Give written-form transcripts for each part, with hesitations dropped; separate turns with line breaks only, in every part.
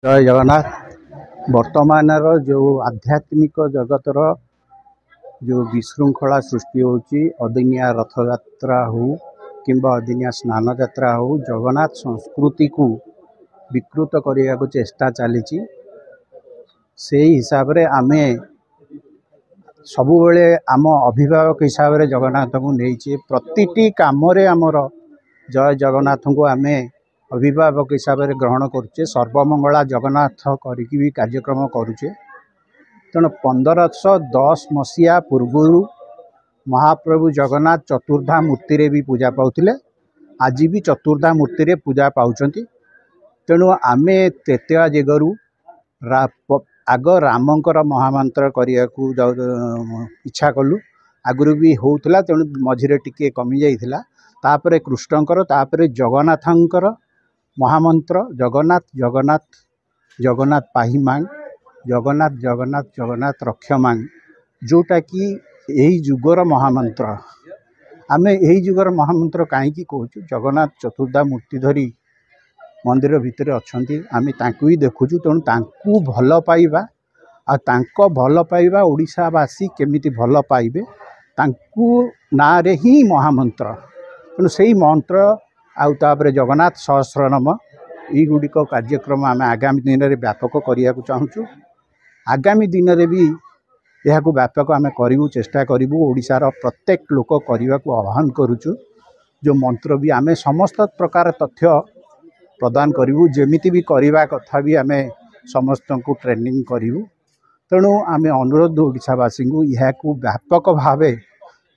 जय जगन्नाथ। वर्तमान जो आध्यात्मिक जगतर जो विशृंखला सृष्टि होची अदिनिया रथ यात्रा हो किंबा अदिनिया स्नान यात्रा हो जगन्नाथ संस्कृति को विकृत करने को चेष्टा चली से हिसाब रे आमे सबुबले आम अभिभावक हिसाब से जगन्नाथ को नहीं प्रतिटी काम आमर जय जगन्नाथ को आमे अभिभावक हिसाब से ग्रहण करुचे सर्वमंगला जगन्नाथ करी भी कार्यक्रम करुचे। तेणु 1510 मसीहा पूर्वर महाप्रभु जगन्नाथ चतुर्धा मूर्ति रे भी पूजा पाउथिले आज भी चतुर्धा मूर्ति रे पूजा पाउछंती। तेणु आमे तृतीय जगरू आग रामंकर महामंत्र करिया को इच्छा कलु आगुरी भी होउथला तेणु मझिरे टिके कमी जाइथिला तापरे कृष्णंकर तापरे जगन्नाथंकर महामंत्र जगन्नाथ जगन्नाथ जगन्नाथ पाही मांग जगन्नाथ जगन्नाथ जगन्नाथ रक्ष मांग जोटा कि यही जुगर महामंत्र आमे यही जुगर महामंत्र कहीं कहूँ जगन्नाथ चतुर्धा मूर्ति धरी मंदिर भितर अच्छी आमे तांकु ही देखुचु। तेणु तांकु भल पाइबा आ तांको भल पाइबा ओडिशावासी केमिति भल पाइबे तांकु नारे ही महामंत्र। तेणु से मंत्र आउे जगन्नाथ सहस्रनाम युड़िक कार्यक्रम आम आगामी दिन में व्यापक करने को चाहूँ। आगामी दिन में भी यह व्यापक आम करूँ चेष्टा करूँ ओडिशार प्रत्येक लोक करने को आह्वान करुचु। जो मंत्र भी आम समस्त प्रकार तथ्य प्रदान करूँ जमीती भी करवा कथा भी आम समस्त को ट्रेनिंग करूँ। तेणु आम अनुरोध ओडिशावासी को यह व्यापक भाव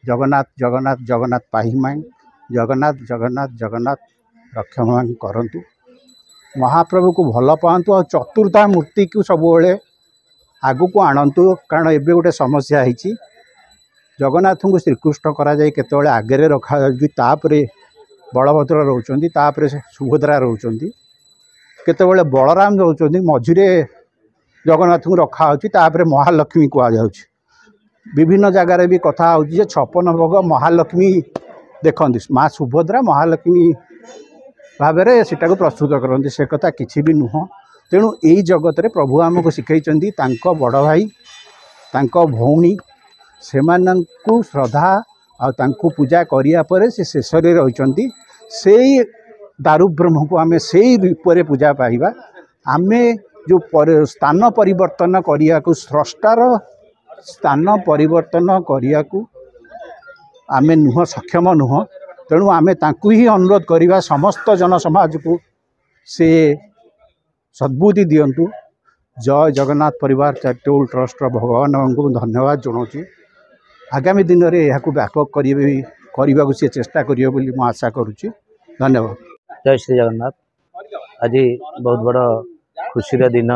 जगन्नाथ जगन्नाथ जगन्नाथ पाही मांग जगन्नाथ जगन्नाथ जगन्नाथ रक्षमा करंतु महाप्रभु को भल पातु और चतुर्था मूर्ति को सबुबले आगु को आणतु। कारण एबे गोटे समस्या है जगन्नाथ को श्रीकृष्ण करा जाए केतबेले आगे रखा तापरे बलभद्र रोचंती तापरे सुभद्रा रोचंती केतबेले बलराम रोचंती मझिरे जगन्नाथ को रखा होची तापरे महालक्ष्मी कहा जाउची। विभिन्न जगार भी कथा होची 56 भोग महालक्ष्मी देखते माँ सुभद्रा महालक्ष्मी भाव में सीटा को प्रस्तुत करते से कथा किसी भी नुह। तेणु यही जगत रे प्रभु आमको शिखई तांको बड़ भाई तांको भौणी से श्रद्धा आ तांको पूजा करिया परे से शेष रही से दारु ब्रह्म को आमे से रूप पूजा पाइबा आमे जो स्थान परिवर्तन करिया को स्रष्टार स्थान परिवर्तन करिया को आमे नुह सक्षम नुह। तेणु आमे तांकु ही अनुरोध करिबा समस्त जन समाज को से सद्बुद्धि दियंतु। जय जगन्नाथ परिवार चैरिटेबल ट्रस्ट भगवान को धन्यवाद जनाऊँ। आगामी दिन में यह व्यापक करने को सी चेष्टा करेंगे बोली मैं आशा करुच्ची। धन्यवाद।
जय श्री जगन्नाथ। आज बहुत बड़ खुशी दिन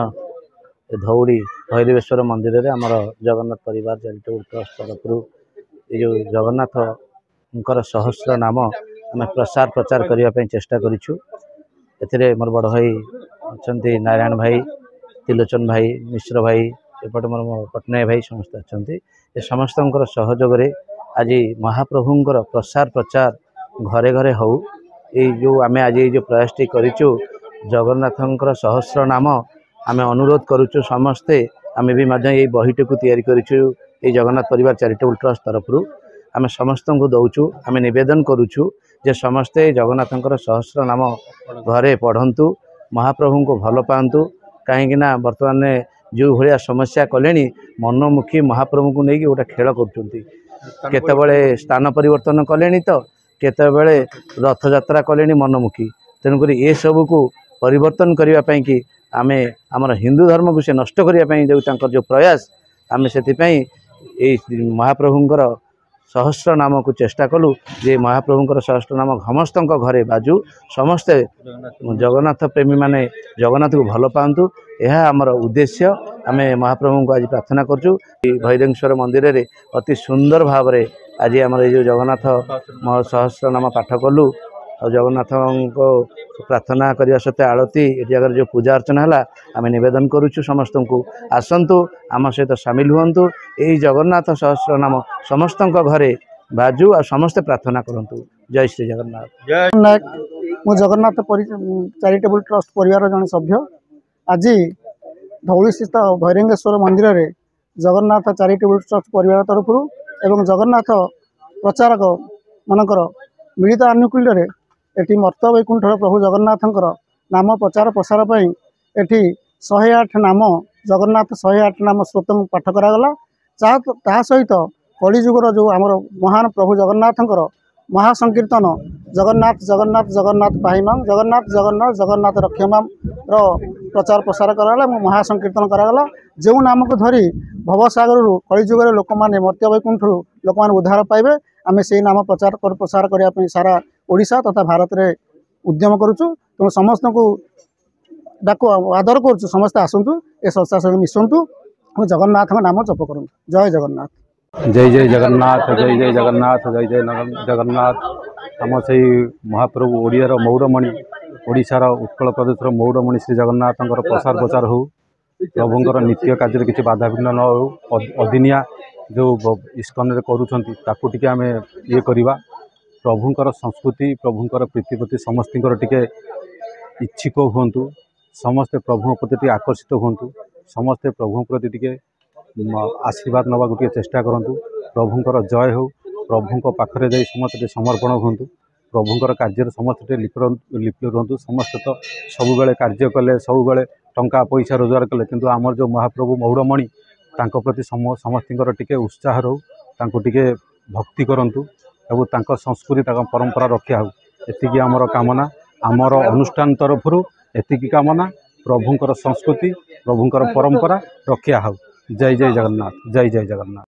धौड़ी भैरवेश्वर मंदिर में आमर जगन्नाथ परिवार चैरिटेबल ट्रस्ट तरफ ये जो जगन्नाथ सहस्र नाम आम प्रसार प्रचार करने चेष्टा करूँ। ए मोर बड़ भाई अच्छा नारायण भाई त्रिलोचन भाई मिश्र भाई एपटे मोर पटनायक भाई समस्त अच्छा ये समस्त सहयोग आज महाप्रभुंर प्रसार प्रचार घरे घरे हो ये जो आम आज ये प्रयासटी करूँ जगन्नाथंकर सहस्र नाम आम अनुरोध करुचु समस्ते आम भी ये बहीटी को तैयारी करूँ ये जगन्नाथ परिवार चैरिटेबल ट्रस्ट तरफ आम समस्त को दौचु। आम निवेदन करुचु जे समस्ते जगन्नाथंकर सहस्र नाम घरे पढ़ंतु महाप्रभु को भल पातु कहीं बर्तमान जो भाया समस्या कले मनमुखी महाप्रभु को लेकिन गोटे खेल करते स्थान परिवर्तन कले तो केतबेले रथ यात्रा कले मनमुखी। तेणुक ये सब को परिवर्तन करने कि आम आमर हिंदू धर्म को से नष्ट करने जो प्रयास आम से महाप्रभुंर सहस्र नाम को चेष्टा कलु जे महाप्रभुंर सहस्र नाम समस्त घरे बाजू समस्ते जगन्नाथ प्रेमी माने जगन्नाथ को भल पातु यह आमर उद्देश्य। आम महाप्रभु को आज प्रार्थना करूँ भैरवेश्वर मंदिर में अति सुंदर भाव में आज आम जो जगन्नाथ सहस्र नाम पाठ कलु और जगन्नाथ को प्रार्थना करने सत्ते आरती ये जगह जो पूजा अर्चना है आम निवेदन करुचु समस्त को आसतु आम सहित सामिल हूँ। यही जगन्नाथ सहस्र नाम समस्त घरे बाजू और समस्ते प्रार्थना करंतु। जय श्री जगन्नाथ।
जय जगन्नाथ चैरिटेबल ट्रस्ट परिवार जन सभ्य आज धौली स्थित भैरंगेश्वर मंदिर रे जगन्नाथ चैरिटेबल ट्रस्ट परिवार तरफ एवं जगन्नाथ प्रचारक मानकर मिलित आनुकूल्य रे एटी मर्त वैकुंठर प्रभु जगन्नाथंकर नाम प्रचार प्रसार पई एटी 108 नाम जगन्नाथ 108 नाम श्रोत पाठ करागला ता सहित कलिजुगर जो आमर महान प्रभु जगन्नाथंकर महासंकीर्तन जगन्नाथ जगन्नाथ जगन्नाथ पाहिमाम जगन्नाथ जगन्नाथ जगन्नाथ रक्षमाम रो प्रचार प्रसार करागला महासंकीर्तन करागला जो नाम को धरी भवसागर कलिजुगर लोक मैंने मर्त्य वैकुंठ लोक मैंने उद्धार पाइबे आम से नाम प्रचार प्रसार करने सारा ओडिशा तथा भारत में उद्यम करुचु तेणु समस्त को डाक आदर करुचु समस्त आसतु ए संस्था सहित मिशंतु जगन्नाथ नाम जप करूँ। जय जगन्नाथ।
जय जय जगन्नाथ जय जय जगन्नाथ जय जय जगन्नाथ। आम से महाप्रभु ओडियार मौड़मणि ओडिशार उत्कल प्रदेशर मौड़मणि श्री जगन्नाथ प्रसार प्रचार हो प्रभुंर नित्य कार्य किसी बाधाविघ्न न हो अदिनिया जो इस्कन करुँच आम ये करवा प्रभुंर संस्कृति प्रभुंर प्रीति प्रति समस्त टिके इच्छुक हूँ समस्ते प्रभु प्रति आकर्षित हूँ समस्ते प्रभु प्रति टिके आशीर्वाद नवा गोटे चेष्टा करूँ प्रभुंर जय हो प्रभु पाखरे जाई समस्त समर्पण हूँ प्रभुंर कार्य समस्ते लिप्त रुहतु समस्ते तो सब बेले कार्य कले सब बेले टंका पैसा रोजगार कले किंतु आमर जो महाप्रभु मौड़मणि तांको प्रति समस्त टिके उत्साह रो तांको टिके भक्ति करंतु एवं तांको संस्कृति तांको परंपरा रक्षा हो एतिकी आमर कामना आमर अनुष्ठान तरफ एतिकी कामना प्रभुंर संस्कृति प्रभुंर परंपरा रक्षा हो। जय जय जगन्नाथ जय जय जगन्नाथ।